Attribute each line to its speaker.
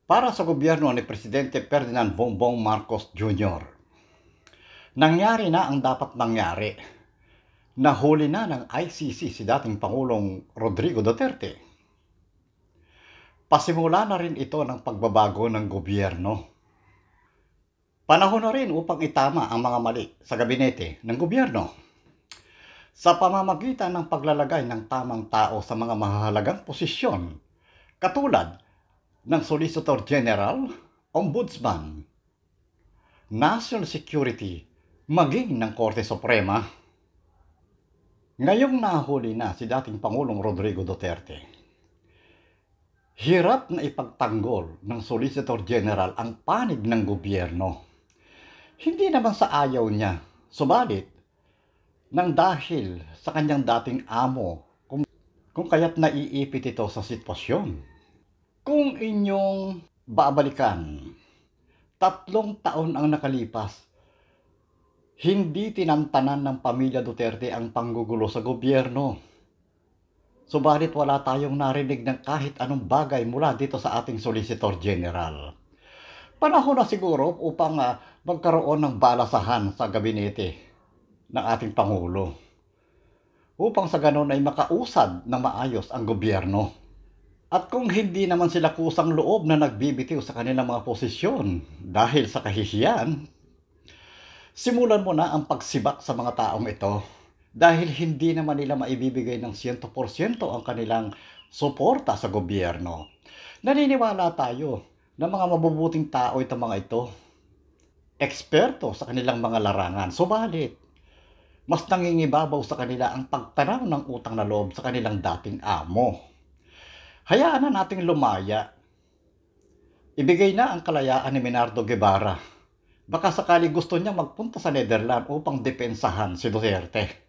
Speaker 1: Para sa gobyerno ni Presidente Ferdinand Bongbong Marcos Jr., nangyari na ang dapat mangyari. Nahuli na ng ICC si dating Pangulong Rodrigo Duterte. Pasimula na rin ito ng pagbabago ng gobyerno. Panahon na rin upang itama ang mga mali sa gabinete ng gobyerno sa pamamagitan ng paglalagay ng tamang tao sa mga mahahalagang posisyon, katulad ng Solicitor General, Ombudsman, National Security, maging ng Korte Suprema. Ngayong nahuli na si dating Pangulong Rodrigo Duterte, hirap na ipagtanggol ng Solicitor General ang panig ng gobyerno. Hindi naman sa ayaw niya, subalit nang dahil sa kanyang dating amo kung kaya't naiipit ito sa sitwasyon. Kung inyong babalikan, 3 taon ang nakalipas, hindi tinantanan ng pamilya Duterte ang panggugulo sa gobyerno. Subalit wala tayong narinig ng kahit anong bagay mula dito sa ating Solicitor General. Panahon na siguro upang magkaroon ng balasahan sa gabinete ng ating Pangulo, upang sa ganon ay makausad na maayos ang gobyerno. At kung hindi naman sila kusang loob na nagbibitiw sa kanilang mga posisyon dahil sa kahihiyan, simulan mo na ang pagsibak sa mga taong ito dahil hindi naman nila maibibigay ng 100% ang kanilang suporta sa gobyerno. Naniniwala tayo na mga mabubuting tao itong mga ito, eksperto sa kanilang mga larangan. Subalit, mas nangingibabaw sa kanila ang pagtanaw ng utang na loob sa kanilang dating amo. Hayaan na nating lumaya. Ibigay na ang kalayaan ni Menardo Guevara. Baka sakali gusto niya magpunta sa Netherlands upang depensahan si Duterte.